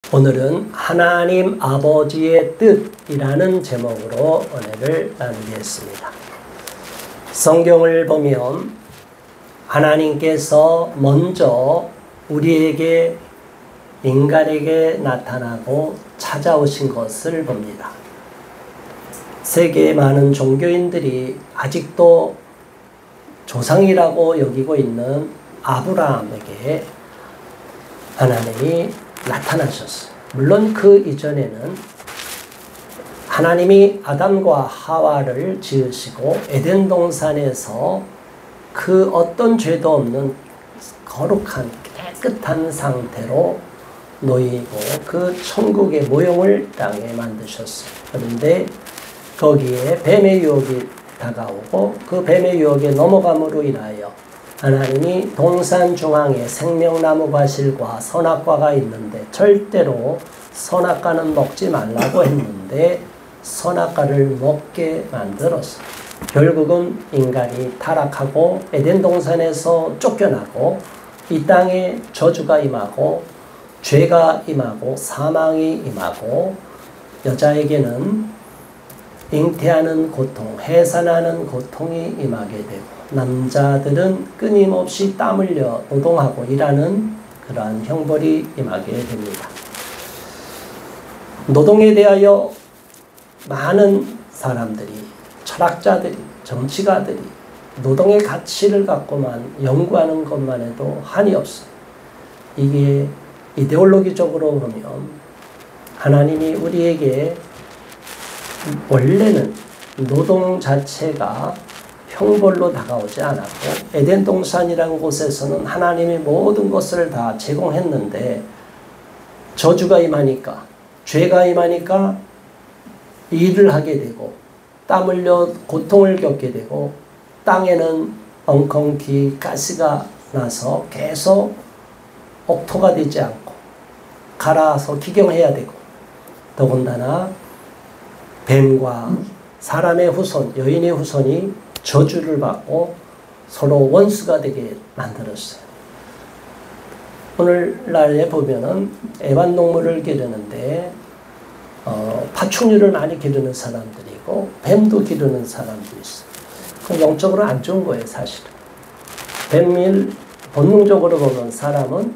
오늘은 하나님 아버지의 뜻이라는 제목으로 은혜를 나누겠습니다. 성경을 보면 하나님께서 먼저 우리에게 인간에게 나타나고 찾아오신 것을 봅니다. 세계의 많은 종교인들이 아직도 조상이라고 여기고 있는 아브라함에게 하나님이 나타나셨어요. 물론 그 이전에는 하나님이 아담과 하와를 지으시고 에덴 동산에서 그 어떤 죄도 없는 거룩한 깨끗한 상태로 놓이고 그 천국의 모형을 땅에 만드셨어요. 그런데 거기에 뱀의 유혹이 다가오고 그 뱀의 유혹에 넘어감으로 인하여 하나님이 동산 중앙에 생명나무 과실과 선악과가 있는데 절대로 선악과는 먹지 말라고 했는데 선악과를 먹게 만들었어요. 결국은 인간이 타락하고 에덴 동산에서 쫓겨나고 이 땅에 저주가 임하고 죄가 임하고 사망이 임하고 여자에게는 잉태하는 고통, 해산하는 고통이 임하게 되고 남자들은 끊임없이 땀 흘려 노동하고 일하는 그러한 형벌이 임하게 됩니다. 노동에 대하여 많은 사람들이, 철학자들이, 정치가들이 노동의 가치를 갖고만 연구하는 것만 해도 한이 없어요. 이게 이데올로기적으로 보면 하나님이 우리에게 원래는 노동 자체가 형벌로 다가오지 않았고 에덴 동산이라는 곳에서는 하나님이 모든 것을 다 제공했는데 저주가 임하니까 죄가 임하니까 일을 하게 되고 땀 흘려 고통을 겪게 되고 땅에는 엉겅퀴 가스가 나서 계속 옥토가 되지 않고 갈아서 기경해야 되고 더군다나 뱀과 사람의 후손, 여인의 후손이 저주를 받고 서로 원수가 되게 만들었어요. 오늘날에 보면은 애완동물을 기르는데 파충류를 많이 기르는 사람들이고 뱀도 기르는 사람도 있어요. 그건 영적으로 안 좋은 거예요, 사실은. 뱀을 본능적으로 보면 사람은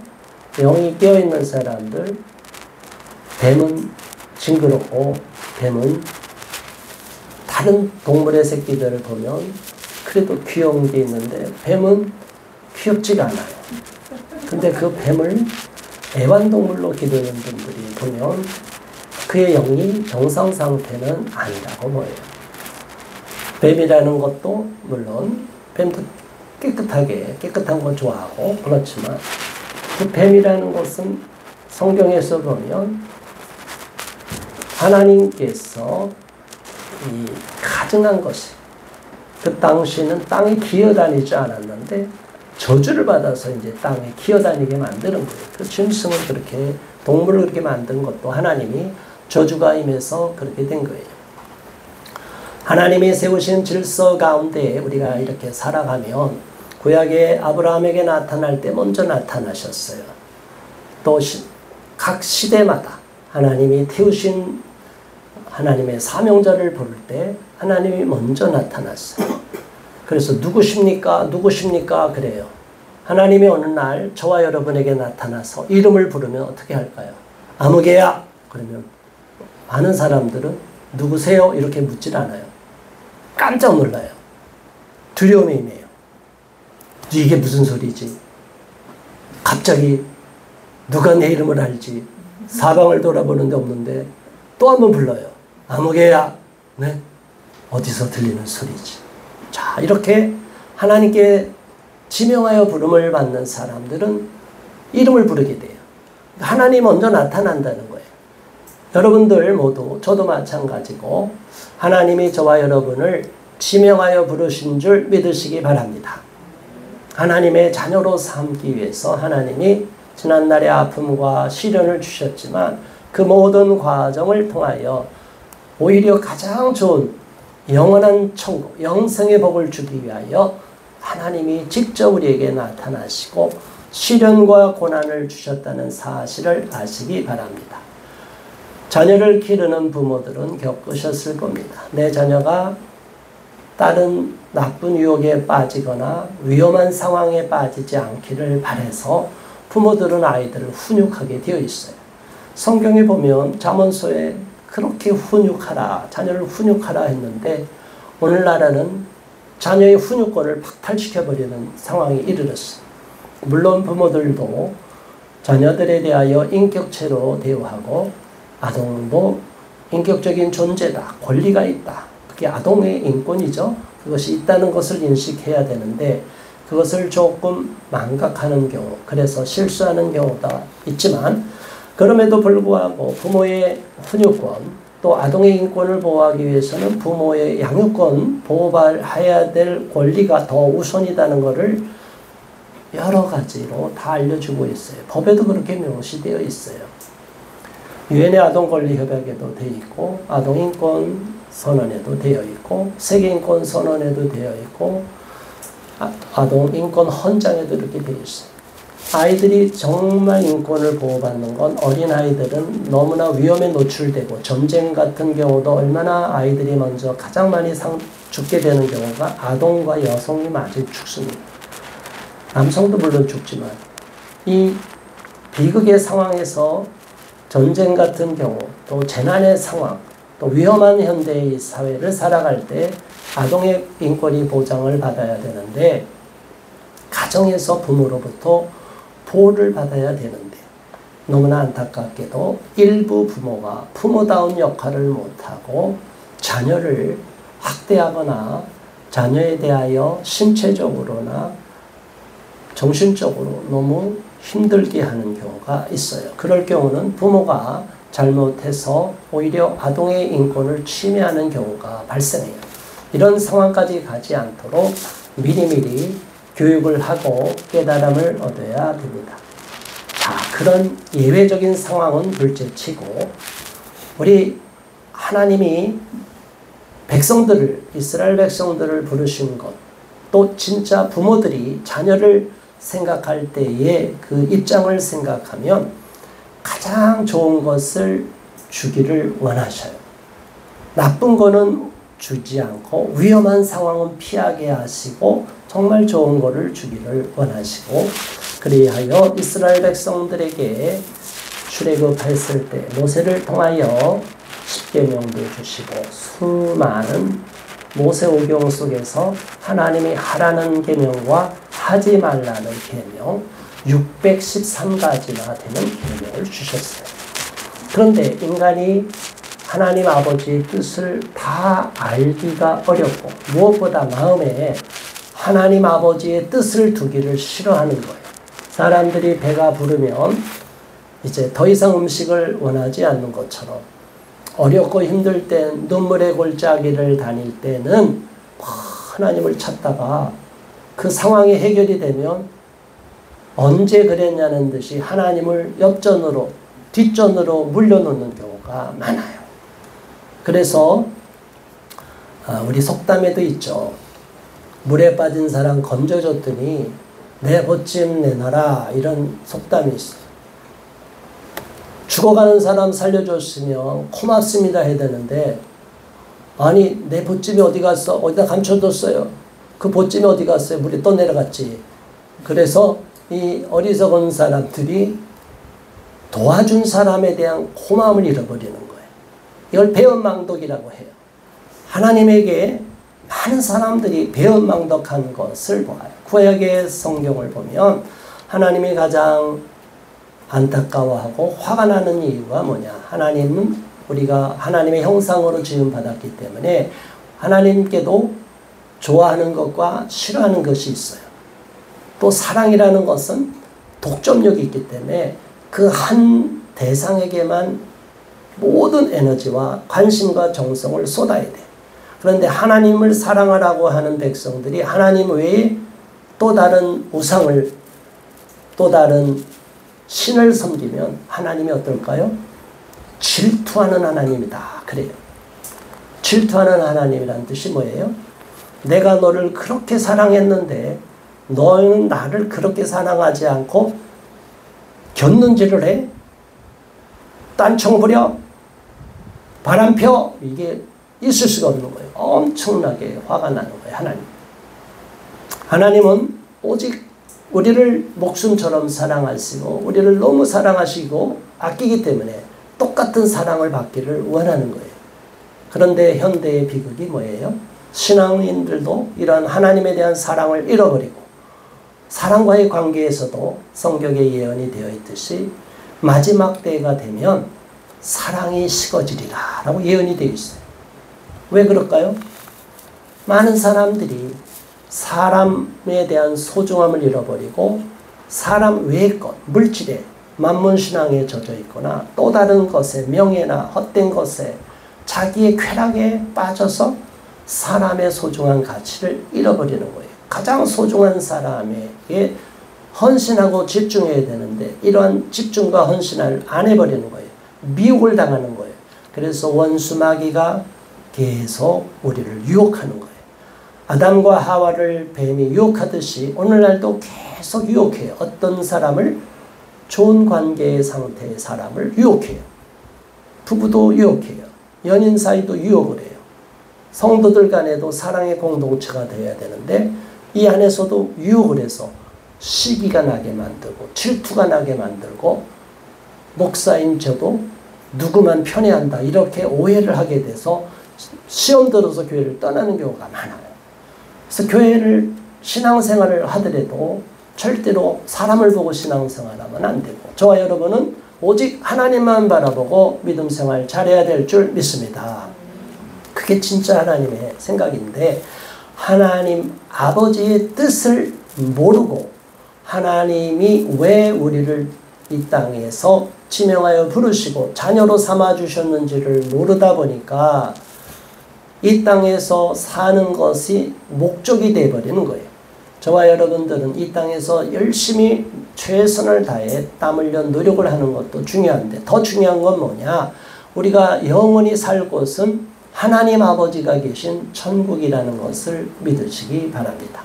영이 깨어있는 사람들, 뱀은 징그럽고 뱀은 다른 동물의 새끼들을 보면 그래도 귀여운 게 있는데 뱀은 귀엽지가 않아요. 근데 그 뱀을 애완동물로 기르는 분들이 보면 그의 영이 정상 상태는 아니라고 보여요. 뱀이라는 것도 물론 뱀도 깨끗한 거 좋아하고 그렇지만 그 뱀이라는 것은 성경에서 보면 하나님께서 이 가증한 것이 그 당시는 땅에 기어다니지 않았는데 저주를 받아서 이제 땅에 기어다니게 만드는 거예요. 그 짐승을 그렇게 동물을 그렇게 만든 것도 하나님이 저주가 임해서 그렇게 된 거예요. 하나님이 세우신 질서 가운데 우리가 이렇게 살아가면 구약의 아브라함에게 나타날 때 먼저 나타나셨어요. 또 각 시대마다 하나님이 태우신 하나님의 사명자를 부를 때 하나님이 먼저 나타났어요. 그래서 누구십니까? 누구십니까? 그래요. 하나님이 어느 날 저와 여러분에게 나타나서 이름을 부르면 어떻게 할까요? 아무개야! 그러면 많은 사람들은 누구세요? 이렇게 묻질 않아요. 깜짝 놀라요. 두려움이 임해요. 이게 무슨 소리지? 갑자기 누가 내 이름을 알지? 사방을 돌아보는데 없는데 또 한 번 불러요. 아무개야. 네? 어디서 들리는 소리지? 자, 이렇게 하나님께 지명하여 부름을 받는 사람들은 이름을 부르게 돼요. 하나님 먼저 나타난다는 거예요. 여러분들 모두 저도 마찬가지고 하나님이 저와 여러분을 지명하여 부르신 줄 믿으시기 바랍니다. 하나님의 자녀로 삼기 위해서 하나님이 지난날의 아픔과 시련을 주셨지만 그 모든 과정을 통하여 오히려 가장 좋은 영원한 천국, 영생의 복을 주기 위하여 하나님이 직접 우리에게 나타나시고 시련과 고난을 주셨다는 사실을 아시기 바랍니다. 자녀를 기르는 부모들은 겪으셨을 겁니다. 내 자녀가 다른 나쁜 유혹에 빠지거나 위험한 상황에 빠지지 않기를 바라서 부모들은 아이들을 훈육하게 되어 있어요. 성경에 보면 잠언서에 그렇게 훈육하라, 자녀를 훈육하라 했는데 오늘날에는 자녀의 훈육권을 박탈시켜버리는 상황에 이르렀어요. 물론 부모들도 자녀들에 대하여 인격체로 대우하고 아동도 인격적인 존재다, 권리가 있다. 그게 아동의 인권이죠. 그것이 있다는 것을 인식해야 되는데 그것을 조금 망각하는 경우, 그래서 실수하는 경우가 있지만 그럼에도 불구하고 부모의 훈육권 또 아동의 인권을 보호하기 위해서는 부모의 양육권 보호해야 될 권리가 더 우선이라는 것을 여러 가지로 다 알려주고 있어요. 법에도 그렇게 명시되어 있어요. 유엔의 아동권리협약에도 되어 있고 아동인권 선언에도 되어 있고 세계인권 선언에도 되어 있고 아동인권 헌장에도 이렇게 되어 있어요. 아이들이 정말 인권을 보호받는 건 어린아이들은 너무나 위험에 노출되고 전쟁 같은 경우도 얼마나 아이들이 먼저 가장 많이 죽게 되는 경우가 아동과 여성이 많이 죽습니다. 남성도 물론 죽지만 이 비극의 상황에서 전쟁 같은 경우 또 재난의 상황 또 위험한 현대의 사회를 살아갈 때 아동의 인권이 보장을 받아야 되는데 가정에서 부모로부터 보호를 받아야 되는데 너무나 안타깝게도 일부 부모가 부모다운 역할을 못하고 자녀를 학대하거나 자녀에 대하여 신체적으로나 정신적으로 너무 힘들게 하는 경우가 있어요. 그럴 경우는 부모가 잘못해서 오히려 아동의 인권을 침해하는 경우가 발생해요. 이런 상황까지 가지 않도록 미리미리 교육을 하고 깨달음을 얻어야 됩니다. 자, 그런 예외적인 상황은 둘째치고 우리 하나님이 백성들을 이스라엘 백성들을 부르신 것 또 진짜 부모들이 자녀를 생각할 때의 그 입장을 생각하면 가장 좋은 것을 주기를 원하셔요. 나쁜 거는 주지 않고 위험한 상황은 피하게 하시고 정말 좋은 거를 주기를 원하시고 그리하여 이스라엘 백성들에게 출애굽했을 때 모세를 통하여 십계명도 주시고 수많은 모세오경 속에서 하나님이 하라는 계명과 하지 말라는 계명 613가지나 되는 계명을 주셨어요. 그런데 인간이 하나님 아버지의 뜻을 다 알기가 어렵고 무엇보다 마음에 하나님 아버지의 뜻을 두기를 싫어하는 거예요. 사람들이 배가 부르면 이제 더 이상 음식을 원하지 않는 것처럼 어렵고 힘들 때 눈물의 골짜기를 다닐 때는 하나님을 찾다가 그 상황이 해결이 되면 언제 그랬냐는 듯이 하나님을 옆전으로 뒷전으로 물려놓는 경우가 많아요. 그래서 우리 속담에도 있죠. 물에 빠진 사람 건져줬더니 내 보찜 내놔라 이런 속담이 있어요. 죽어가는 사람 살려줬으면 고맙습니다 해야 되는데 아니 내 보찜이 어디 갔어? 어디다 감춰뒀어요. 그 보찜이 어디 갔어요? 물에 또 내려갔지. 그래서 이 어리석은 사람들이 도와준 사람에 대한 고마움을 잃어버리는 거예요. 이걸 배은망덕이라고 해요. 하나님에게 많은 사람들이 배은망덕한 것을 보아요. 구약의 성경을 보면 하나님이 가장 안타까워하고 화가 나는 이유가 뭐냐. 하나님은 우리가 하나님의 형상으로 지음받았기 때문에 하나님께도 좋아하는 것과 싫어하는 것이 있어요. 또 사랑이라는 것은 독점력이 있기 때문에 그 한 대상에게만 모든 에너지와 관심과 정성을 쏟아야 돼. 그런데 하나님을 사랑하라고 하는 백성들이 하나님 외에 또 다른 우상을 또 다른 신을 섬기면 하나님이 어떨까요? 질투하는 하나님이다. 그래요. 질투하는 하나님이란 뜻이 뭐예요? 내가 너를 그렇게 사랑했는데 너는 나를 그렇게 사랑하지 않고 곁눈질을 해? 딴청 부려? 바람 펴? 이게 있을 수가 없는 거예요. 엄청나게 화가 나는 거예요. 하나님은 오직 우리를 목숨처럼 사랑하시고 우리를 너무 사랑하시고 아끼기 때문에 똑같은 사랑을 받기를 원하는 거예요. 그런데 현대의 비극이 뭐예요? 신앙인들도 이런 하나님에 대한 사랑을 잃어버리고 사랑과의 관계에서도 성경에 예언이 되어 있듯이 마지막 때가 되면 사랑이 식어지리라 라고 예언이 되어 있어요. 왜 그럴까요? 많은 사람들이 사람에 대한 소중함을 잃어버리고 사람 외의 것, 물질에 만문신앙에 젖어 있거나 또 다른 것에 명예나 헛된 것에 자기의 쾌락에 빠져서 사람의 소중한 가치를 잃어버리는 거예요. 가장 소중한 사람에게 헌신하고 집중해야 되는데 이러한 집중과 헌신을 안 해버리는 거예요. 미혹을 당하는 거예요. 그래서 원수 마귀가 계속 우리를 유혹하는 거예요. 아담과 하와를 뱀이 유혹하듯이 오늘날도 계속 유혹해요. 어떤 사람을 좋은 관계의 상태의 사람을 유혹해요. 부부도 유혹해요. 연인 사이도 유혹을 해요. 성도들 간에도 사랑의 공동체가 되어야 되는데 이 안에서도 유혹을 해서 시기가 나게 만들고 질투가 나게 만들고 목사인 저도 누구만 편애한다 이렇게 오해를 하게 돼서 시험 들어서 교회를 떠나는 경우가 많아요. 그래서 교회를 신앙생활을 하더라도 절대로 사람을 보고 신앙생활하면 안 되고 저와 여러분은 오직 하나님만 바라보고 믿음생활 잘해야 될 줄 믿습니다. 그게 진짜 하나님의 생각인데 하나님 아버지의 뜻을 모르고 하나님이 왜 우리를 이 땅에서 지명하여 부르시고 자녀로 삼아주셨는지를 모르다 보니까 이 땅에서 사는 것이 목적이 되어버리는 거예요. 저와 여러분들은 이 땅에서 열심히 최선을 다해 땀 흘려 노력을 하는 것도 중요한데 더 중요한 건 뭐냐? 우리가 영원히 살 곳은 하나님 아버지가 계신 천국이라는 것을 믿으시기 바랍니다.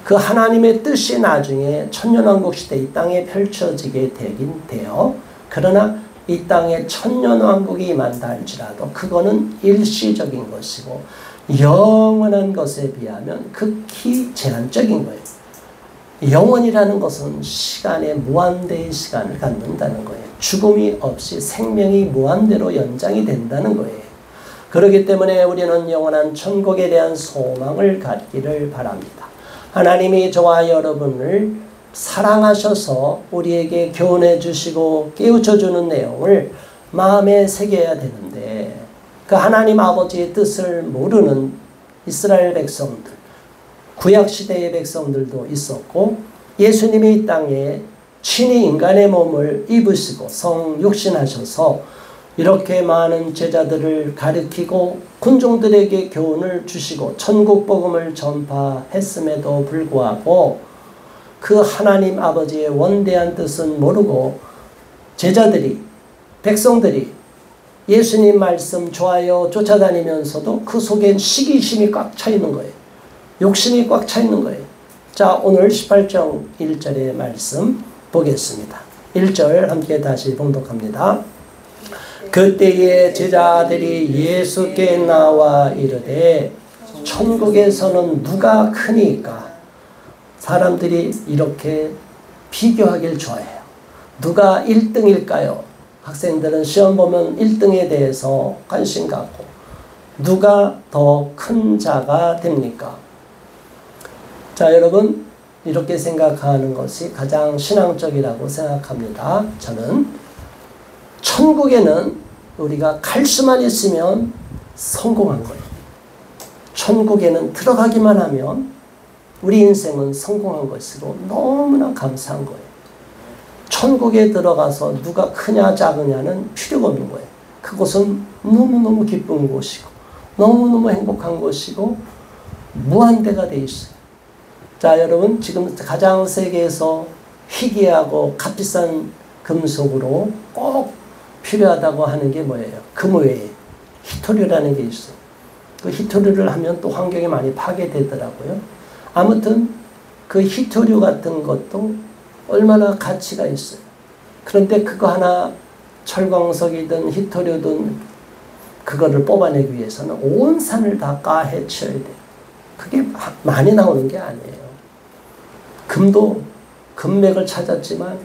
그 하나님의 뜻이 나중에 천년왕국 시대 이 땅에 펼쳐지게 되긴 돼요. 그러나 이 땅에 천년왕국이 임한다 할지라도 그거는 일시적인 것이고 영원한 것에 비하면 극히 제한적인 거예요. 영원이라는 것은 시간에 무한대의 시간을 갖는다는 거예요. 죽음이 없이 생명이 무한대로 연장이 된다는 거예요. 그렇기 때문에 우리는 영원한 천국에 대한 소망을 갖기를 바랍니다. 하나님이 저와 여러분을 사랑하셔서 우리에게 교훈해 주시고 깨우쳐 주는 내용을 마음에 새겨야 되는데 그 하나님 아버지의 뜻을 모르는 이스라엘 백성들, 구약시대의 백성들도 있었고 예수님이 이 땅에 친히 인간의 몸을 입으시고 성육신하셔서 이렇게 많은 제자들을 가르치고 군종들에게 교훈을 주시고 천국 복음을 전파했음에도 불구하고 그 하나님 아버지의 원대한 뜻은 모르고 제자들이 백성들이 예수님 말씀 좋아요 쫓아다니면서도 그 속엔 시기심이 꽉 차 있는 거예요. 욕심이 꽉 차 있는 거예요. 자, 오늘 18장 1절의 말씀 보겠습니다. 1절 함께 다시 봉독합니다. 그때에 제자들이 예수께 나와 이르되 천국에서는 누가 크니까? 사람들이 이렇게 비교하길 좋아해요. 누가 1등일까요? 학생들은 시험 보면 1등에 대해서 관심 갖고 누가 더 큰 자가 됩니까? 자, 여러분 이렇게 생각하는 것이 가장 신앙적이라고 생각합니다. 저는 천국에는 우리가 갈 수만 있으면 성공한 거예요. 천국에는 들어가기만 하면 우리 인생은 성공한 것으로 너무나 감사한 거예요. 천국에 들어가서 누가 크냐 작으냐는 필요가 없는 거예요. 그곳은 너무너무 기쁜 곳이고 너무너무 행복한 곳이고 무한대가 되어 있어요. 자, 여러분 지금 가장 세계에서 희귀하고 값비싼 금속으로 꼭 필요하다고 하는 게 뭐예요? 금 외에 히토류라는 게 있어요. 그 히토류를 하면 또 환경이 많이 파괴되더라고요. 아무튼 그 히토류 같은 것도 얼마나 가치가 있어요. 그런데 그거 하나 철광석이든 히토류든 그거를 뽑아내기 위해서는 온 산을 다 까헤쳐야 돼요. 그게 많이 나오는 게 아니에요. 금도 금맥을 찾았지만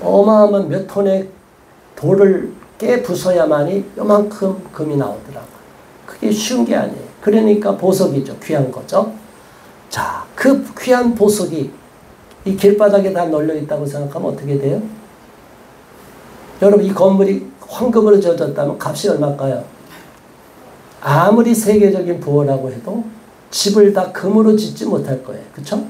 어마어마한 몇 톤의 돌을 깨 부숴야만이 요만큼 금이 나오더라고요. 그게 쉬운 게 아니에요. 그러니까 보석이죠. 귀한 거죠. 자, 그 귀한 보석이 이 길바닥에 다 널려 있다고 생각하면 어떻게 돼요? 여러분, 이 건물이 황금으로 지어졌다면 값이 얼마일까요? 아무리 세계적인 부호라고 해도 집을 다 금으로 짓지 못할 거예요. 그렇죠?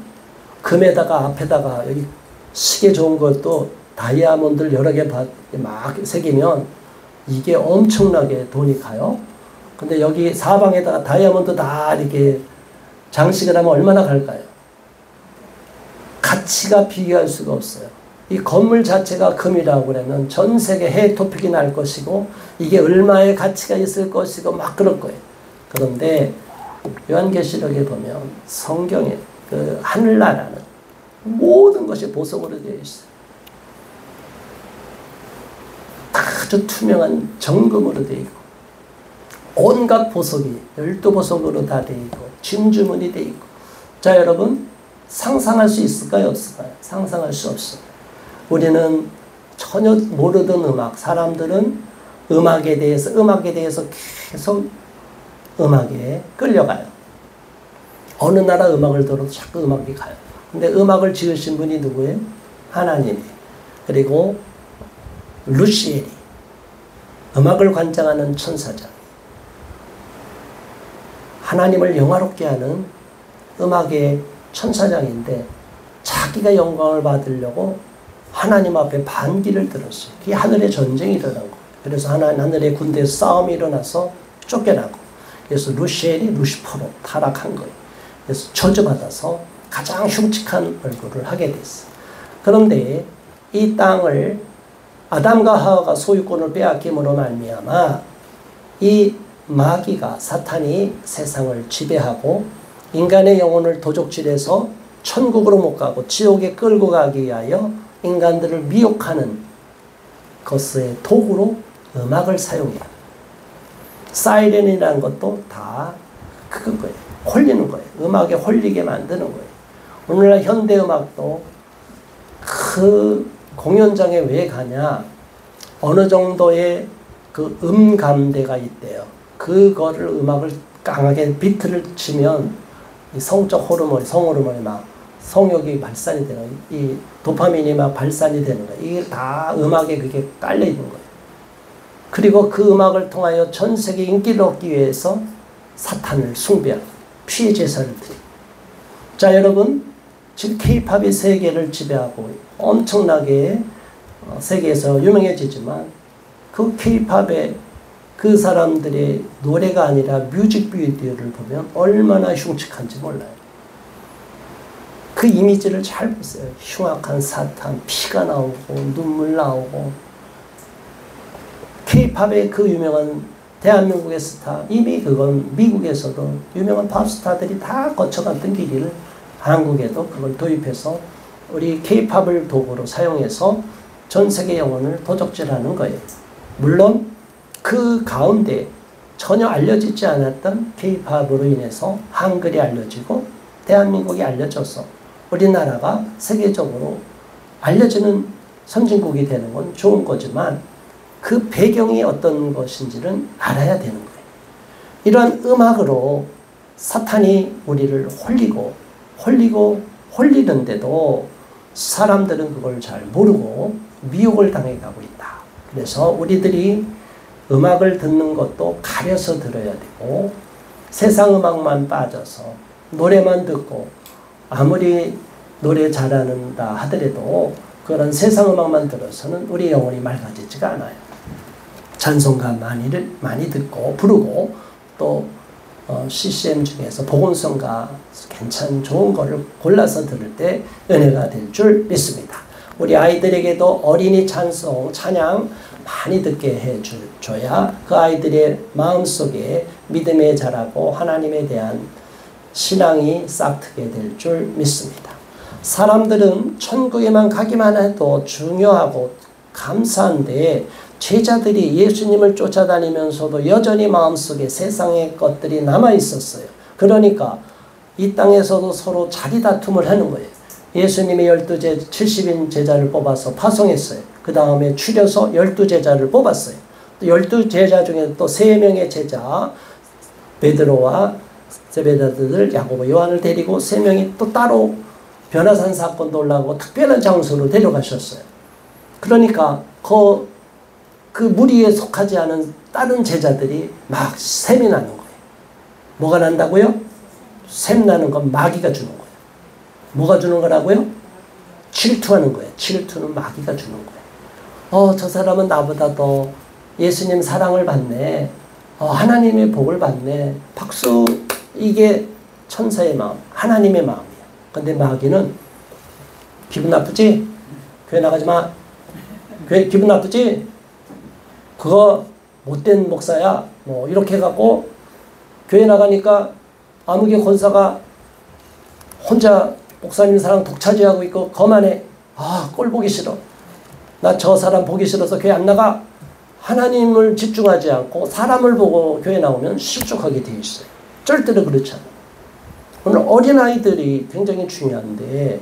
금에다가 앞에다가 여기 시계 좋은 것도 다이아몬드를 여러 개 막 새기면 이게 엄청나게 돈이 가요. 근데 여기 사방에다가 다이아몬드 다 이렇게 장식을 하면 얼마나 갈까요? 가치가 비교할 수가 없어요. 이 건물 자체가 금이라고 그러면 전 세계 해외 토픽이 날 것이고 이게 얼마의 가치가 있을 것이고 막 그럴 거예요. 그런데 요한계시록에 보면 성경에 그 하늘나라는 모든 것이 보석으로 되어 있어요. 아주 투명한 정금으로 되어 있고 온갖 보석이 12보석으로 다 되어 있고 진주문이 되어 있고. 자, 여러분, 상상할 수 있을까요? 없을까요? 상상할 수 없어요. 우리는 전혀 모르던 음악, 사람들은 음악에 대해서 계속 음악에 끌려가요. 어느 나라 음악을 들어도 자꾸 음악이 가요. 근데 음악을 지으신 분이 누구예요? 하나님이. 그리고 루시엘이 음악을 관장하는 천사장. 하나님을 영화롭게 하는 음악의 천사장인데 자기가 영광을 받으려고 하나님 앞에 반기를 들었어요. 그게 하늘의 전쟁이 일어난 거예요. 그래서 하늘의 군대에서 싸움이 일어나서 쫓겨나고, 그래서 루시엘이 루시퍼로 타락한 거예요. 그래서 저주받아서 가장 흉측한 얼굴을 하게 됐어요. 그런데 이 땅을 아담과 하와가 소유권을 빼앗김으로 말미암아 이 마귀가, 사탄이 세상을 지배하고 인간의 영혼을 도적질해서 천국으로 못 가고 지옥에 끌고 가기 위하여 인간들을 미혹하는 것의 도구로 음악을 사용해요. 사이렌이라는 것도 다 그거예요. 홀리는 거예요. 음악에 홀리게 만드는 거예요. 오늘날 현대음악도 그 공연장에 왜 가냐? 어느 정도의 그 음감대가 있대요. 그거를 음악을 강하게 비트를 치면 이 성적 호르몬, 성호르몬이 막 성욕이 발산이 되는, 이 도파민이 막 발산이 되는 거예요. 이게 다 음악에 그게 깔려 있는 거예요. 그리고 그 음악을 통하여 전 세계 인기를 얻기 위해서 사탄을 숭배하고 피해 제사를 드리고. 자, 여러분, 지금 K-팝이 세계를 지배하고 엄청나게 세계에서 유명해지지만 그 K-팝의 그 사람들의 노래가 아니라 뮤직비디오를 보면 얼마나 흉측한지 몰라요. 그 이미지를 잘 보세요. 흉악한 사탄, 피가 나오고 눈물 나오고. K-팝의 그 유명한 대한민국의 스타, 이미 그건 미국에서도 유명한 팝스타들이 다 거쳐갔던 길을 한국에도 그걸 도입해서 우리 K-팝을 도구로 사용해서 전 세계 영혼을 도적질하는 거예요. 물론 그 가운데 전혀 알려지지 않았던 K-팝으로 인해서 한글이 알려지고 대한민국이 알려져서 우리나라가 세계적으로 알려지는 선진국이 되는 건 좋은 거지만 그 배경이 어떤 것인지는 알아야 되는 거예요. 이러한 음악으로 사탄이 우리를 홀리는데도 사람들은 그걸 잘 모르고 미혹을 당해가고 있다. 그래서 우리들이 음악을 듣는 것도 가려서 들어야 되고 세상 음악만 빠져서 노래만 듣고 아무리 노래 잘하는다 하더라도 그런 세상 음악만 들어서는 우리 영혼이 맑아지지가 않아요. 찬송가 많이 듣고 부르고 또 CCM 중에서 복음성가 괜찮은 좋은 거를 골라서 들을 때 은혜가 될 줄 믿습니다. 우리 아이들에게도 어린이 찬송, 찬양 많이 듣게 해줘야 그 아이들의 마음속에 믿음에 자라고 하나님에 대한 신앙이 싹트게 될 줄 믿습니다. 사람들은 천국에만 가기만 해도 중요하고 감사한데 제자들이 예수님을 쫓아다니면서도 여전히 마음속에 세상의 것들이 남아 있었어요. 그러니까 이 땅에서도 서로 자리 다툼을 하는 거예요. 예수님이 70인 제자를 뽑아서 파송했어요. 그 다음에 추려서 12제자를 뽑았어요. 또 12제자 중에 또 3명의 제자 베드로와 제베다들 야고보 요한을 데리고 3명이 또 따로 변화산 사건도 올라오고 특별한 장소로 데려가셨어요. 그러니까 그 무리에 속하지 않은 다른 제자들이 막 샘이 나는 거예요. 뭐가 난다고요? 샘 나는 건 마귀가 주는 거예요. 뭐가 주는 거라고요? 질투하는 거예요. 질투는 마귀가 주는 거예요. 저 사람은 나보다 더 예수님 사랑을 받네. 하나님의 복을 받네. 박수. 이게 천사의 마음, 하나님의 마음이에요. 근데 마귀는 기분 나쁘지? 교회 나가지 마. 교회 기분 나쁘지? 그거 못된 목사야. 뭐 이렇게 해갖고 교회 나가니까 아무개 권사가 혼자 목사님 사랑 독차지하고 있고 거만해. 꼴 보기 싫어. 나 저 사람 보기 싫어서 교회 안 나가. 하나님을 집중하지 않고 사람을 보고 교회 나오면 실족하게 되어 있어요. 절대로 그렇지 않아요. 오늘 어린아이들이 굉장히 중요한데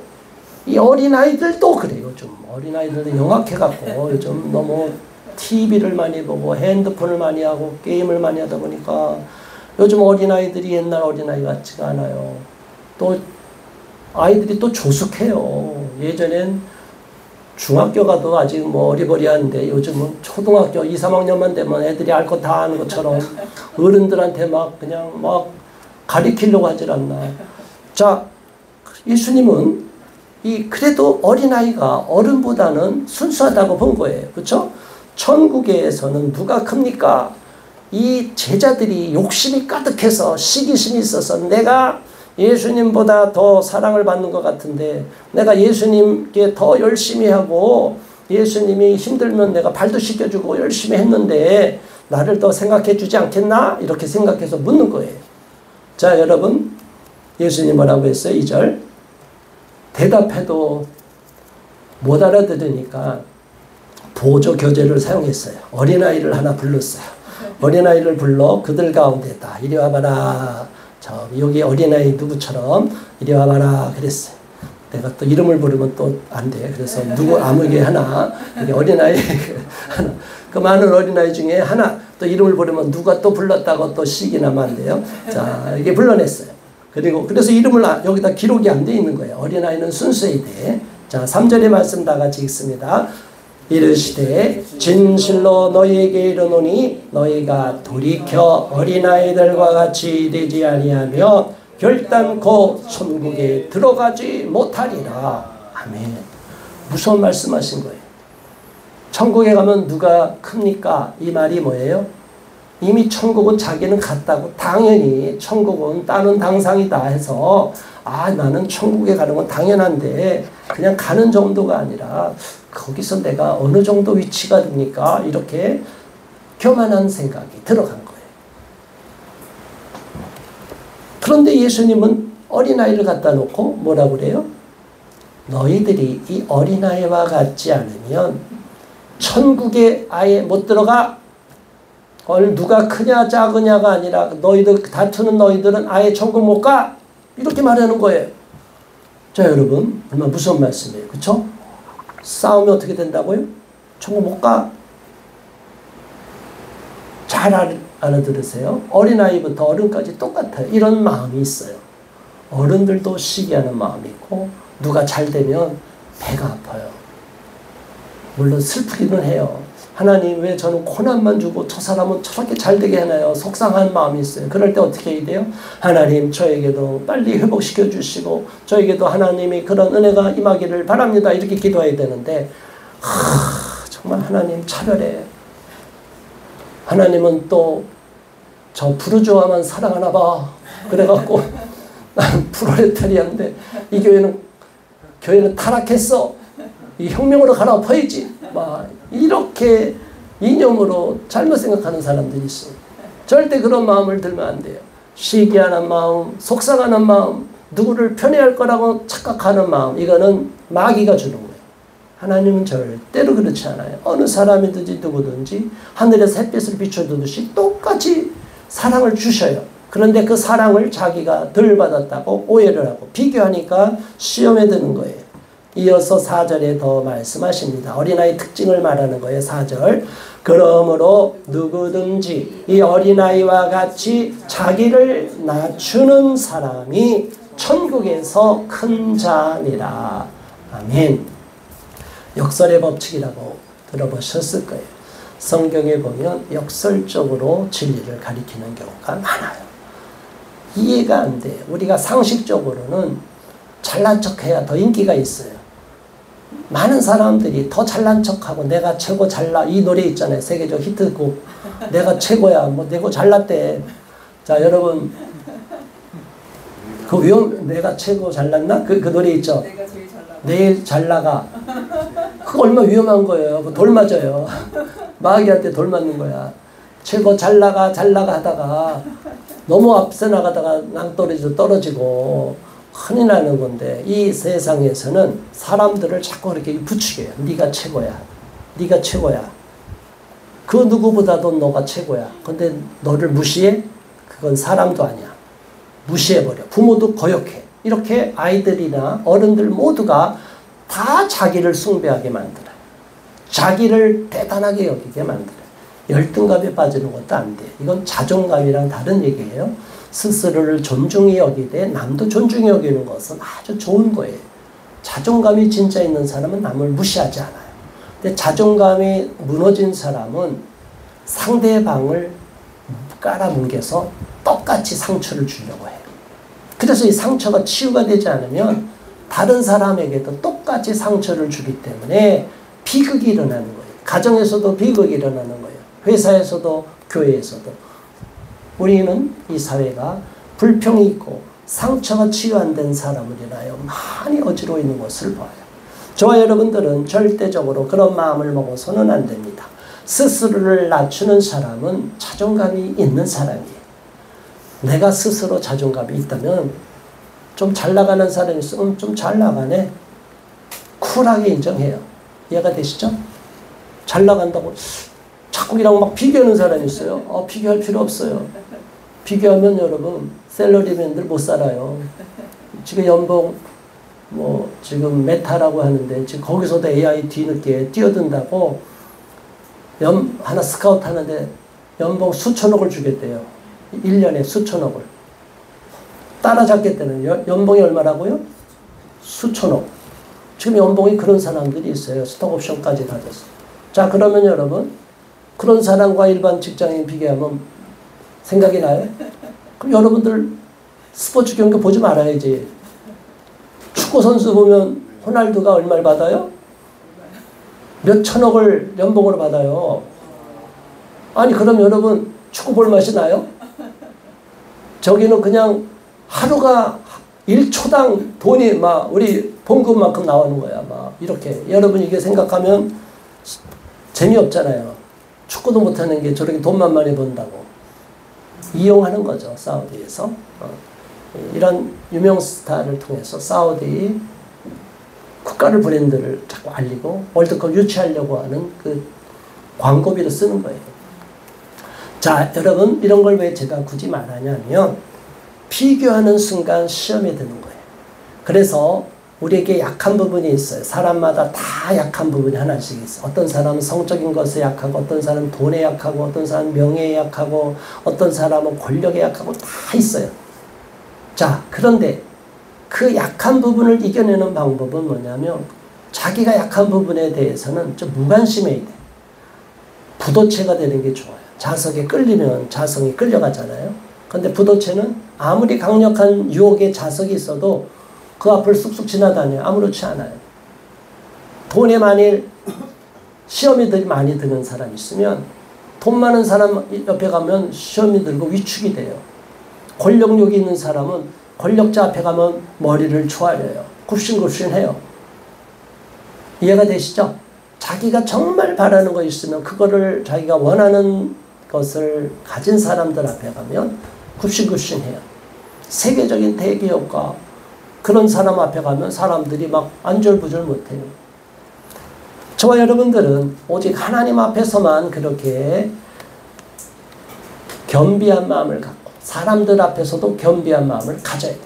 이 어린아이들도 그래요. 요즘 어린아이들도 영악해갖고 요즘 너무 TV를 많이 보고 핸드폰을 많이 하고 게임을 많이 하다 보니까 요즘 어린아이들이 옛날 어린아이 같지가 않아요. 또 아이들이 또 조숙해요. 예전엔 중학교 가도 아직 뭐 어리버리한데 요즘은 초등학교 2, 3학년만 되면 애들이 알 거 다 아는 것처럼 어른들한테 막 그냥 막 가리키려고 하질 않나. 자, 예수님은 그래도 어린아이가 어른보다는 순수하다고 본 거예요. 그렇죠? 천국에서는 누가 큽니까? 이 제자들이 욕심이 가득해서 시기심이 있어서 내가 예수님보다 더 사랑을 받는 것 같은데 내가 예수님께 더 열심히 하고 예수님이 힘들면 내가 발도 씻겨주고 열심히 했는데 나를 더 생각해 주지 않겠나? 이렇게 생각해서 묻는 거예요. 자, 여러분 예수님 뭐라고 했어요? 2절 대답해도 못 알아들으니까 보조 교재를 사용했어요. 어린아이를 하나 불렀어요. 어린아이를 불러 그들 가운데다 이리 와봐라. 여기 어린아이 누구처럼 이리 와봐라 그랬어요. 내가 또 이름을 부르면 또 안 돼. 그래서 누구 아무개 하나 어린아이 하나 그 많은 어린아이 중에 하나 또 이름을 부르면 누가 또 불렀다고 또 시기 나면 안 돼요. 자, 이게 불러냈어요. 그래서 이름을 여기다 기록이 안 돼 있는 거예요. 어린아이는 순수해야 돼. 자, 3절의 말씀 다 같이 읽습니다. 이르시되 진실로 너희에게 이르노니 너희가 돌이켜 어린아이들과 같이 되지 아니하면 결단코 천국에 들어가지 못하리라. 아멘. 무서운 말씀하신 거예요. 천국에 가면 누가 큽니까? 이 말이 뭐예요? 이미 천국은 자기는 갔다고 당연히 천국은 따는 당상이다 해서 나는 천국에 가는 건 당연한데 그냥 가는 정도가 아니라 거기서 내가 어느 정도 위치가 됩니까? 이렇게 교만한 생각이 들어간 거예요. 그런데 예수님은 어린아이를 갖다 놓고 뭐라고 그래요? 너희들이 이 어린아이와 같지 않으면 천국에 아예 못 들어가. 누가 크냐 작으냐가 아니라 너희들 다투는 너희들은 아예 천국 못 가. 이렇게 말하는 거예요. 자, 여러분 얼마나 무서운 말씀이에요. 그렇죠? 싸우면 어떻게 된다고요? 천국 못 가. 잘 알아들으세요. 어린아이부터 어른까지 똑같아요. 이런 마음이 있어요. 어른들도 시기하는 마음이 있고 누가 잘 되면 배가 아파요. 물론 슬프기는 해요. 하나님 왜 저는 고난만 주고 저 사람은 저렇게 잘 되게 하나요? 속상한 마음이 있어요. 그럴 때 어떻게 해야 돼요? 하나님 저에게도 빨리 회복시켜 주시고 저에게도 하나님이 그런 은혜가 임하기를 바랍니다. 이렇게 기도해야 되는데 정말 하나님 차별해. 하나님은 또 저 부르주아만 사랑하나 봐. 그래갖고 나는 프로레타리아인데 이 교회는 타락했어. 이 혁명으로 갈아엎어야지. 막 이렇게 이념으로 잘못 생각하는 사람들이 있어요. 절대 그런 마음을 들면 안 돼요. 시기하는 마음, 속상하는 마음, 누구를 편애할 거라고 착각하는 마음, 이거는 마귀가 주는 거예요. 하나님은 절대로 그렇지 않아요. 어느 사람이든지 누구든지 하늘에서 햇빛을 비춰주듯이 똑같이 사랑을 주셔요. 그런데 그 사랑을 자기가 덜 받았다고 오해를 하고 비교하니까 시험에 드는 거예요. 이어서 4절에 더 말씀하십니다. 어린아이 특징을 말하는 거예요. 4절. 그러므로 누구든지 이 어린아이와 같이 자기를 낮추는 사람이 천국에서 큰 자니라. 아멘. 역설의 법칙이라고 들어보셨을 거예요. 성경에 보면 역설적으로 진리를 가리키는 경우가 많아요. 이해가 안 돼요. 우리가 상식적으로는 잘난 척해야 더 인기가 있어요. 많은 사람들이 더 잘난 척하고 내가 최고 잘나, 이 노래 있잖아요. 세계적 히트곡. 내가 최고야. 뭐 내가 잘났대. 자, 여러분 내가 최고 잘났나? 그 노래 있죠. 내가 제일 잘나가. 내일 잘 나가. 그거 얼마나 위험한 거예요. 돌 맞아요. 마귀한테 돌 맞는 거야. 최고 잘 나가 하다가 너무 앞서 나가다가 낭떠러지도 떨어지고 흔히 나는 건데, 이 세상에서는 사람들을 자꾸 그렇게 부추겨요. 네가 최고야. 네가 최고야. 그 누구보다도 너가 최고야. 근데 너를 무시해? 그건 사람도 아니야. 무시해버려. 부모도 거역해. 이렇게 아이들이나 어른들 모두가 다 자기를 숭배하게 만들어요. 자기를 대단하게 여기게 만들어요. 열등감에 빠지는 것도 안 돼요. 이건 자존감이랑 다른 얘기예요. 스스로를 존중히 여기되 남도 존중히 여기는 것은 아주 좋은 거예요. 자존감이 진짜 있는 사람은 남을 무시하지 않아요. 근데 자존감이 무너진 사람은 상대방을 깔아뭉개서 똑같이 상처를 주려고 해요. 그래서 이 상처가 치유가 되지 않으면 다른 사람에게도 똑같이 상처를 주기 때문에 비극이 일어나는 거예요. 가정에서도 비극이 일어나는 거예요. 회사에서도 교회에서도. 우리는 이 사회가 불평이 있고 상처가 치유 안 된 사람을 인하여 많이 어지러워 있는 것을 봐요. 저와 여러분들은 절대적으로 그런 마음을 먹어서는 안 됩니다. 스스로를 낮추는 사람은 자존감이 있는 사람이에요. 내가 스스로 자존감이 있다면 좀 잘 나가는 사람이 있으면 좀 잘 나가네. 쿨하게 인정해요. 이해가 되시죠? 잘 나간다고 자꾸이랑 막 비교하는 사람이 있어요. 비교할 필요 없어요. 비교하면 여러분 샐러리맨들 못 살아요. 지금 연봉 지금 메타라고 하는데 지금 거기서도 AI 뒤늦게 뛰어든다고 하나 스카우트 하는데 연봉 수천억을 주겠대요. 1년에 수천억을. 따라잡겠다는 연봉이 얼마라고요? 수천억. 지금 연봉이 그런 사람들이 있어요. 스톡옵션까지 가져서. 자, 그러면 여러분 그런 사람과 일반 직장인 비교하면 생각이 나요? 그럼 여러분들 스포츠 경기 보지 말아야지. 축구 선수 보면 호날두가 얼마를 받아요? 몇 천억을 연봉으로 받아요. 아니 그럼 여러분 축구 볼 맛이 나요? 저기는 그냥 하루가 1초당 돈이 막 우리 봉급만큼 나오는 거야. 막 이렇게. 여러분 이게 생각하면 재미없잖아요. 축구도 못하는 게 저렇게 돈만 많이 번다고. 이용하는 거죠. 사우디에서. 이런 유명 스타를 통해서 사우디 국가를 브랜드를 자꾸 알리고 월드컵 유치하려고 하는 그 광고비로 쓰는 거예요. 자, 여러분 이런 걸 왜 제가 굳이 말하냐면 비교하는 순간 시험에 드는 거예요. 그래서 우리에게 약한 부분이 있어요. 사람마다 다 약한 부분이 하나씩 있어요. 어떤 사람은 성적인 것에 약하고 어떤 사람은 돈에 약하고 어떤 사람은 명예에 약하고 어떤 사람은 권력에 약하고 다 있어요. 자, 그런데 그 약한 부분을 이겨내는 방법은 뭐냐면 자기가 약한 부분에 대해서는 좀 무관심해야 돼. 부도체가 되는 게 좋아요. 자석에 끌리면 자성이 끌려가잖아요. 근데 부도체는 아무리 강력한 유혹의 자석이 있어도 그 앞을 쑥쑥 지나다녀요. 아무렇지 않아요. 돈에 만일 시험이 많이 드는 사람이 있으면 돈 많은 사람 옆에 가면 시험이 들고 위축이 돼요. 권력욕이 있는 사람은 권력자 앞에 가면 머리를 조아려요. 굽신굽신해요. 이해가 되시죠? 자기가 정말 바라는 거 있으면 그거를 자기가 원하는 것을 가진 사람들 앞에 가면 굽신굽신해요. 세계적인 대기업가 그런 사람 앞에 가면 사람들이 막 안절부절 못해요. 저와 여러분들은 오직 하나님 앞에서만 그렇게 겸비한 마음을 갖고 사람들 앞에서도 겸비한 마음을 가져야 돼요.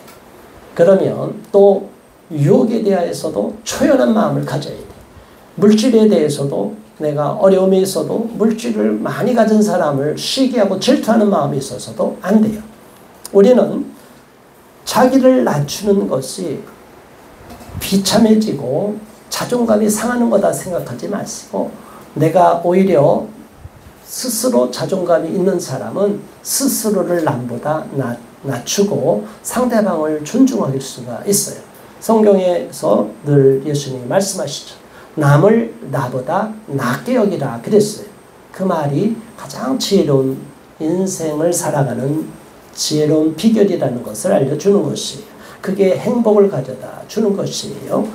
그러면 또 유혹에 대해서도 초연한 마음을 가져야 돼요. 물질에 대해서도 내가 어려움이 있어도 물질을 많이 가진 사람을 시기하고 질투하는 마음이 있어서도 안 돼요. 우리는 자기를 낮추는 것이 비참해지고 자존감이 상하는 거다 생각하지 마시고 내가 오히려 스스로 자존감이 있는 사람은 스스로를 남보다 낮추고 상대방을 존중할 수가 있어요. 성경에서 늘 예수님이 말씀하시죠. 남을 나보다 낮게 여기라 그랬어요. 그 말이 가장 지혜로운 인생을 살아가는 지혜로운 비결이라는 것을 알려주는 것이에요. 그게 행복을 가져다 주는 것이에요.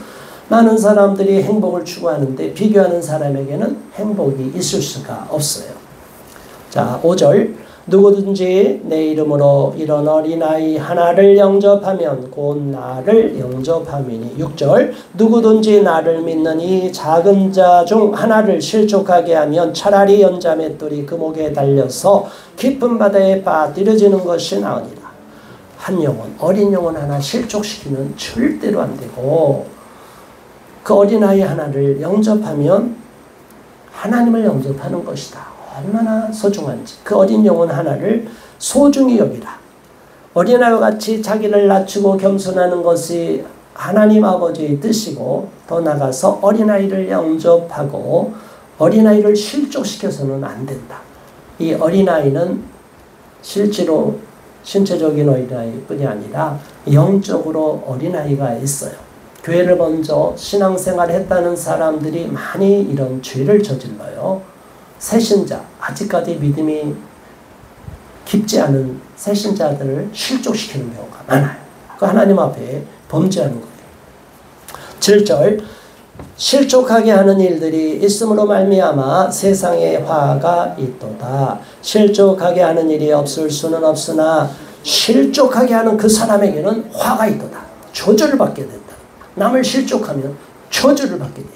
많은 사람들이 행복을 추구하는데 비교하는 사람에게는 행복이 있을 수가 없어요. 자, 5절 누구든지 내 이름으로 이런 어린아이 하나를 영접하면 곧 나를 영접함이니. 6절 누구든지 나를 믿는 이 작은 자 중 하나를 실족하게 하면 차라리 연자맷돌이 그 목에 달려서 깊은 바다에 빠뜨려지는 것이 나으니라. 한 영혼, 어린 영혼 하나 실족시키면 절대로 안 되고 그 어린아이 하나를 영접하면 하나님을 영접하는 것이다. 얼마나 소중한지 그 어린 영혼 하나를 소중히 여기라. 어린아이와 같이 자기를 낮추고 겸손하는 것이 하나님 아버지의 뜻이고 더 나아가서 어린아이를 영접하고 어린아이를 실족시켜서는 안 된다. 이 어린아이는 실제로 신체적인 어린아이뿐이 아니라 영적으로 어린아이가 있어요. 교회를 먼저 신앙생활을 했다는 사람들이 많이 이런 죄를 저질러요. 새신자, 아직까지 믿음이 깊지 않은 새신자들을 실족시키는 경우가 많아요. 그 하나님 앞에 범죄하는 거예요. 7절 실족하게 하는 일들이 있음으로 말미암아 세상에 화가 있도다. 실족하게 하는 일이 없을 수는 없으나 실족하게 하는 그 사람에게는 화가 있도다. 저주를 받게 된다. 남을 실족하면 저주를 받게 돼요.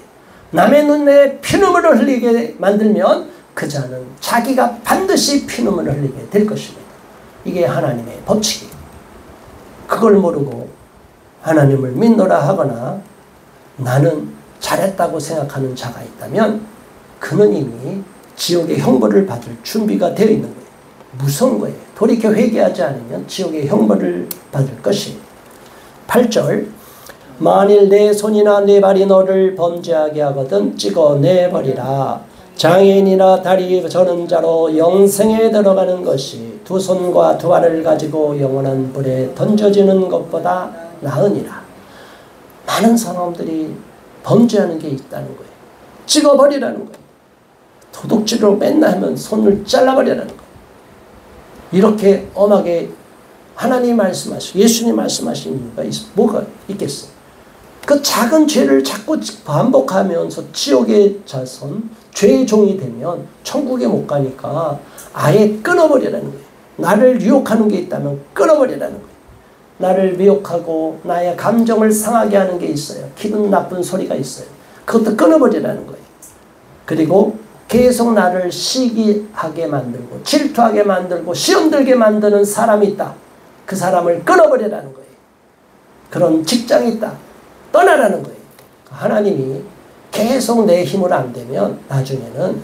남의 눈에 피눈물을 흘리게 만들면 그 자는 자기가 반드시 피눈물을 흘리게 될 것입니다. 이게 하나님의 법칙이에요. 그걸 모르고 하나님을 믿노라 하거나 나는 잘했다고 생각하는 자가 있다면 그는 이미 지옥의 형벌을 받을 준비가 되어 있는 거예요. 무서운 거예요. 돌이켜 회개하지 않으면 지옥의 형벌을 받을 것이에요. 8절 만일 내 손이나 내 발이 너를 범죄하게 하거든 찍어내버리라. 장애인이나 다리 저는 자로 영생에 들어가는 것이 두 손과 두 발을 가지고 영원한 불에 던져지는 것보다 나으니라. 많은 사람들이 범죄하는 게 있다는 거예요. 찍어버리라는 거예요. 도둑질로 맨날 하면 손을 잘라버리라는 거예요. 이렇게 엄하게 하나님 말씀하시고 예수님 말씀하신 이유가 뭐가 있겠어요? 그 작은 죄를 자꾸 반복하면서 지옥의 자손, 죄의 종이 되면 천국에 못 가니까 아예 끊어버리라는 거예요. 나를 유혹하는 게 있다면 끊어버리라는 거예요. 나를 미혹하고 나의 감정을 상하게 하는 게 있어요. 기분 나쁜 소리가 있어요. 그것도 끊어버리라는 거예요. 그리고 계속 나를 시기하게 만들고 질투하게 만들고 시험 들게 만드는 사람이 있다. 그 사람을 끊어버리라는 거예요. 그런 직장이 있다. 떠나라는 거예요. 하나님이 계속 내 힘으로 안 되면 나중에는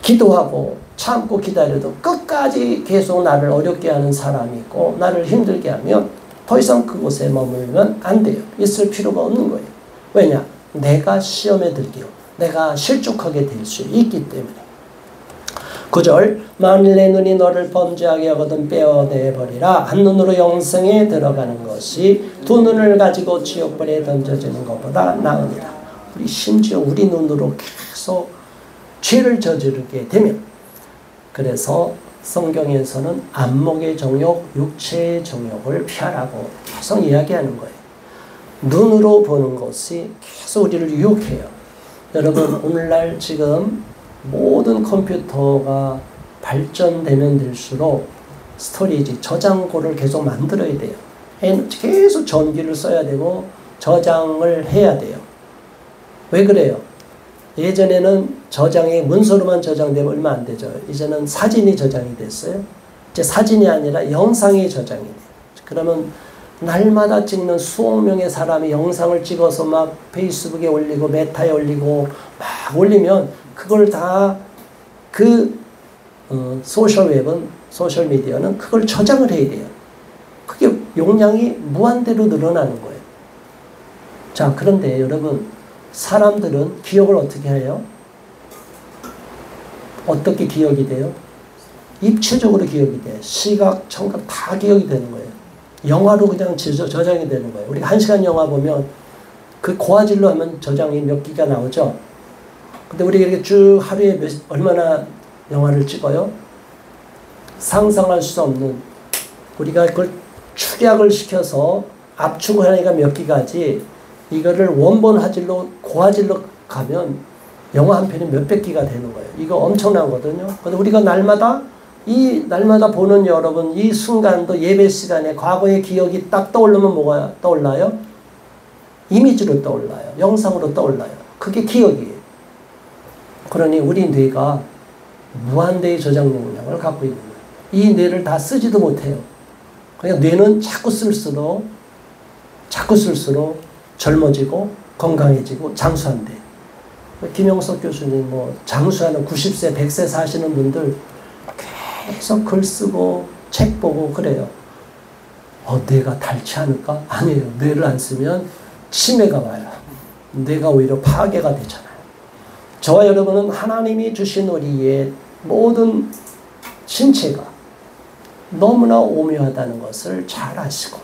기도하고 참고 기다려도 끝까지 계속 나를 어렵게 하는 사람이 있고 나를 힘들게 하면 더 이상 그곳에 머물면 안 돼요. 있을 필요가 없는 거예요. 왜냐? 내가 시험에 들기로 내가 실족하게 될 수 있기 때문에. 9절 만일 내 눈이 너를 범죄하게 하거든 빼어내버리라. 한 눈으로 영생에 들어가는 것이 두 눈을 가지고 지옥불에 던져지는 것보다 나으니라. 우리 심지어 우리 눈으로 계속 죄를 저지르게 되면 그래서 성경에서는 안목의 정욕, 육체의 정욕을 피하라고 계속 이야기하는 거예요. 눈으로 보는 것이 계속 우리를 유혹해요. 여러분 오늘날 지금 모든 컴퓨터가 발전되면 될수록 스토리지, 저장고를 계속 만들어야 돼요. 계속 전기를 써야 되고 저장을 해야 돼요. 왜 그래요? 예전에는 저장이 문서로만 저장되면 얼마 안 되죠. 이제는 사진이 저장이 됐어요. 이제 사진이 아니라 영상이 저장이 돼요. 그러면 날마다 찍는 수억 명의 사람이 영상을 찍어서 막 페이스북에 올리고 메타에 올리고 막 올리면 그걸 다 소셜미디어는 그걸 저장을 해야 돼요. 그게 용량이 무한대로 늘어나는 거예요. 자, 그런데 여러분, 사람들은 기억을 어떻게 해요? 어떻게 기억이 돼요? 입체적으로 기억이 돼요. 시각, 청각 다 기억이 되는 거예요. 영화로 그냥 저장이 되는 거예요. 우리가 1시간 영화 보면 그 고화질로 하면 저장이 몇 기가 나오죠. 근데 우리가 이렇게 쭉 하루에 얼마나 영화를 찍어요? 상상할 수 없는, 우리가 그걸 축약을 시켜서 압축을 하니까 몇 기가지, 이거를 원본 화질로 고화질로 가면 영화 한 편이 몇백 기가 되는 거예요. 이거 엄청나거든요. 근데 우리가 날마다 보는 여러분, 이 순간도 예배 시간에 과거의 기억이 딱 떠오르면 뭐가 떠올라요? 이미지로 떠올라요. 영상으로 떠올라요. 그게 기억이에요. 그러니 우리 뇌가 무한대의 저장 용량을 갖고 있는 거예요. 이 뇌를 다 쓰지도 못해요. 그냥 뇌는 자꾸 쓸수록 젊어지고 건강해지고 장수한대. 김영석 교수님 장수하는 90세, 100세 사시는 분들 계속 글 쓰고 책 보고 그래요. 뇌가 닳지 않을까? 아니에요. 뇌를 안 쓰면 치매가 와요. 뇌가 오히려 파괴가 되잖아요. 저와 여러분은 하나님이 주신 우리의 모든 신체가 너무나 오묘하다는 것을 잘 아시고,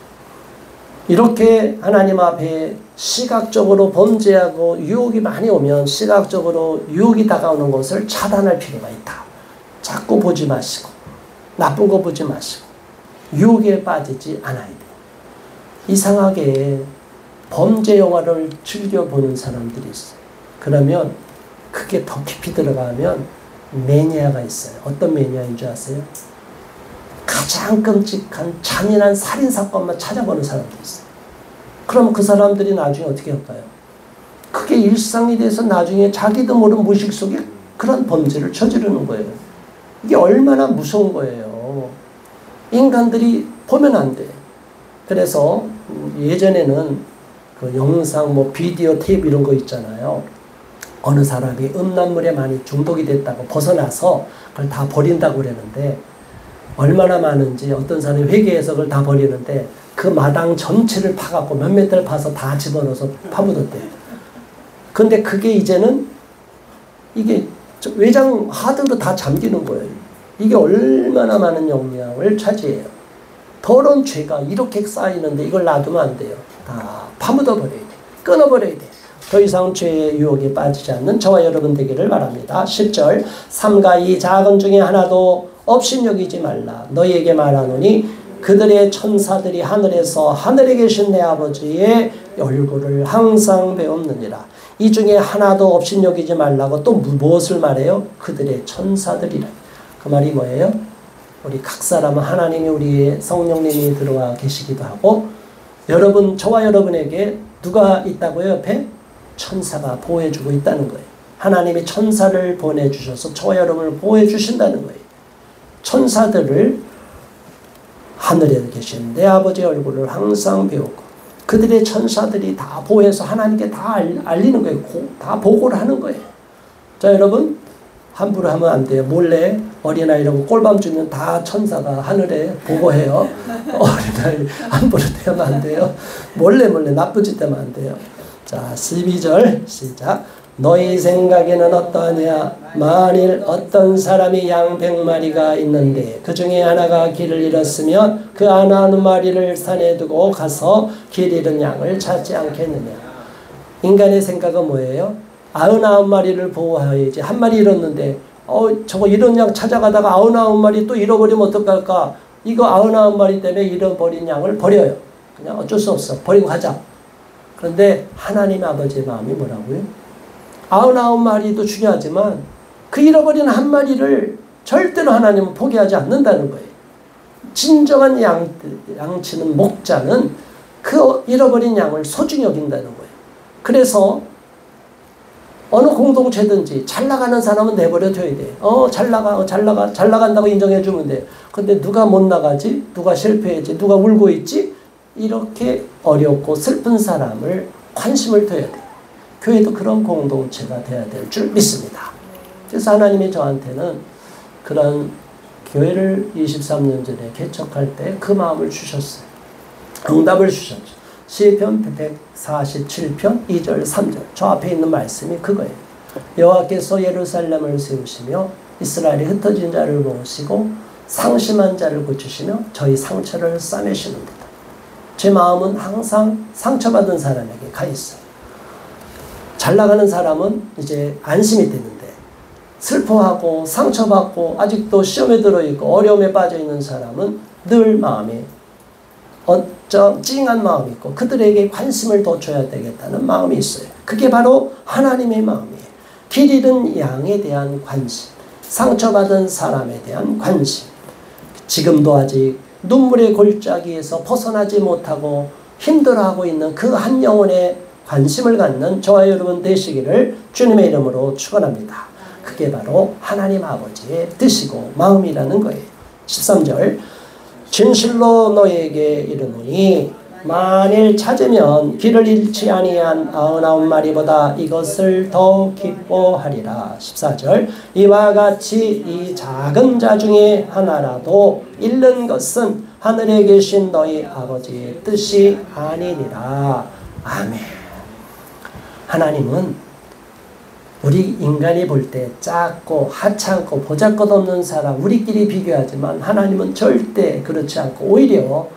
이렇게 하나님 앞에 시각적으로 범죄하고 유혹이 많이 오면 시각적으로 유혹이 다가오는 것을 차단할 필요가 있다. 자꾸 보지 마시고 나쁜 거 보지 마시고 유혹에 빠지지 않아야 돼요. 이상하게 범죄 영화를 즐겨보는 사람들이 있어요. 그러면 그게 더 깊이 들어가면 매니아가 있어요. 어떤 매니아인 줄 아세요? 가장 끔찍한 잔인한 살인사건만 찾아보는 사람들이 있어요. 그럼 그 사람들이 나중에 어떻게 할까요? 그게 일상이 돼서 나중에 자기도 모르는 무의식 속에 그런 범죄를 저지르는 거예요. 이게 얼마나 무서운 거예요. 인간들이 보면 안 돼. 그래서 예전에는 그 영상, 비디오 테이프 이런 거 있잖아요. 어느 사람이 음란물에 많이 중독이 됐다고 벗어나서 그걸 다 버린다고 그러는데, 얼마나 많은지 어떤 사람이 회개해서 그걸 다 버리는데 그 마당 전체를 파갖고 몇 메트를 파서 다 집어넣어서 파묻었대요. 근데 그게 이제는 이게 외장 하드로 다 잠기는 거예요. 이게 얼마나 많은 영향을 차지해요. 더러운 죄가 이렇게 쌓이는데 이걸 놔두면 안 돼요. 다 파묻어버려야 돼. 끊어버려야 돼. 더 이상 죄의 유혹에 빠지지 않는 저와 여러분 되기를 바랍니다. 10절, 삼가 이 작은 중에 하나도 업신여기지 말라. 너희에게 말하노니 그들의 천사들이 하늘에서 하늘에 계신 내 아버지의 얼굴을 항상 배웠느니라. 이 중에 하나도 업신여기지 말라고 또 무엇을 말해요? 그들의 천사들이라. 그 말이 뭐예요? 우리 각 사람은 하나님이 우리의 성령님이 들어와 계시기도 하고, 여러분, 저와 여러분에게 누가 있다고요? 옆에? 천사가 보호해주고 있다는 거예요. 하나님이 천사를 보내주셔서 저와 여러분을 보호해주신다는 거예요. 천사들을 하늘에 계신 내 아버지의 얼굴을 항상 배우고, 그들의 천사들이 다 보호해서 하나님께 다 알리는 거예요. 다 보고를 하는 거예요. 자, 여러분, 함부로 하면 안 돼요. 몰래 어린아이라고 꼴밤 주면 다 천사가 하늘에 보고해요. 어린아이 함부로 대하면 안 돼요. 몰래 나쁜 짓 하면 안 돼요. 자, 12절 시작. 너희 생각에는 어떠하냐? 만일 어떤 사람이 양 100마리가 있는데 그 중에 하나가 길을 잃었으면 그 하나 마리를 산에 두고 가서 길 잃은 양을 찾지 않겠느냐? 인간의 생각은 뭐예요? 99마리를 보호해야지. 한 마리 잃었는데 저거 잃은 양 찾아가다가 99마리 또 잃어버리면 어떡할까? 이거 99마리 때문에 잃어버린 양을 버려요. 그냥 어쩔 수 없어. 버리고 가자. 그런데 하나님 아버지의 마음이 뭐라고요? 99마리도 중요하지만 그 잃어버린 한 마리를 절대로 하나님은 포기하지 않는다는 거예요. 진정한 양치는 목자는 그 잃어버린 양을 소중히 여긴다는 거예요. 그래서 어느 공동체든지 잘 나가는 사람은 내버려둬야 돼. 잘 나간다고 인정해주면 돼. 근데 누가 못 나가지? 누가 실패했지? 누가 울고 있지? 이렇게 어렵고 슬픈 사람을 관심을 둬야 돼. 교회도 그런 공동체가 돼야 될 줄 믿습니다. 그래서 하나님이 저한테는 그런 교회를 23년 전에 개척할 때 그 마음을 주셨어요. 응답을 주셨죠. 시편 147편 2절 3절 저 앞에 있는 말씀이 그거예요. 여호와께서 예루살렘을 세우시며 이스라엘이 흩어진 자를 모으시고 상심한 자를 고치시며 저희 상처를 싸매시는도다. 제 마음은 항상 상처받은 사람에게 가 있어요. 잘 나가는 사람은 이제 안심이 되는데 슬퍼하고 상처받고 아직도 시험에 들어있고 어려움에 빠져있는 사람은 늘 마음에 찡한 마음이 있고 그들에게 관심을 더 줘야 되겠다는 마음이 있어요. 그게 바로 하나님의 마음이에요. 길 잃은 양에 대한 관심, 상처받은 사람에 대한 관심, 지금도 아직 눈물의 골짜기에서 벗어나지 못하고 힘들어하고 있는 그 한 영혼에 관심을 갖는 저와 여러분 되시기를 주님의 이름으로 축원합니다. 그게 바로 하나님 아버지의 뜻이고 마음이라는 거예요. 13절 진실로 너에게 이르노니 만일 찾으면 길을 잃지 아니한 99마리보다 이것을 더 기뻐하리라. 14절 이와 같이 이 작은 자 중에 하나라도 잃는 것은 하늘에 계신 너희 아버지의 뜻이 아니니라. 아멘. 하나님은 우리 인간이 볼 때 작고 하찮고 보잘것없는 사람 우리끼리 비교하지만 하나님은 절대 그렇지 않고 오히려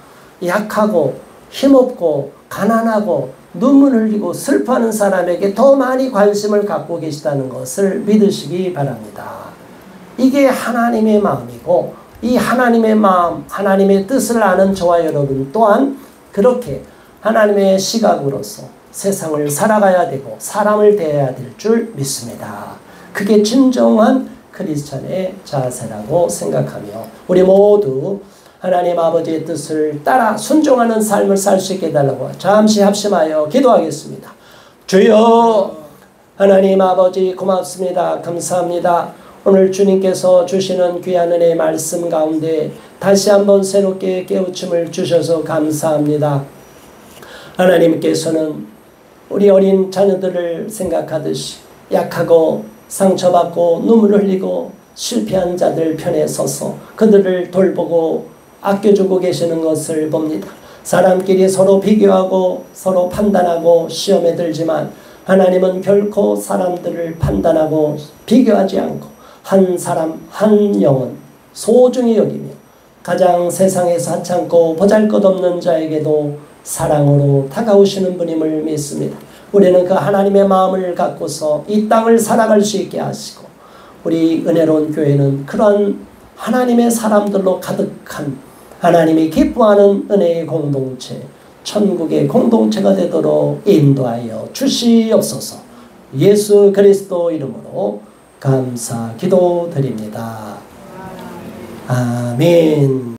약하고 힘없고 가난하고 눈물 흘리고 슬퍼하는 사람에게 더 많이 관심을 갖고 계시다는 것을 믿으시기 바랍니다. 이게 하나님의 마음이고 이 하나님의 마음, 하나님의 뜻을 아는 저와 여러분 또한 그렇게 하나님의 시각으로서 세상을 살아가야 되고 사람을 대해야 될 줄 믿습니다. 그게 진정한 크리스찬의 자세라고 생각하며 우리 모두 하나님 아버지의 뜻을 따라 순종하는 삶을 살 수 있게 해달라고 잠시 합심하여 기도하겠습니다. 주여 하나님 아버지 고맙습니다. 감사합니다. 오늘 주님께서 주시는 귀한 은혜의 말씀 가운데 다시 한번 새롭게 깨우침을 주셔서 감사합니다. 하나님께서는 우리 어린 자녀들을 생각하듯이 약하고 상처받고 눈물을 흘리고 실패한 자들 편에 서서 그들을 돌보고 아껴주고 계시는 것을 봅니다. 사람끼리 서로 비교하고 서로 판단하고 시험에 들지만 하나님은 결코 사람들을 판단하고 비교하지 않고 한 사람 한 영혼 소중히 여기며 가장 세상에서 하찮고 보잘것없는 자에게도 사랑으로 다가오시는 분임을 믿습니다. 우리는 그 하나님의 마음을 갖고서 이 땅을 살아갈 수 있게 하시고 우리 은혜로운 교회는 그런 하나님의 사람들로 가득한 하나님이 기뻐하는 은혜의 공동체, 천국의 공동체가 되도록 인도하여 주시옵소서. 예수 그리스도 이름으로 감사 기도드립니다. 아멘.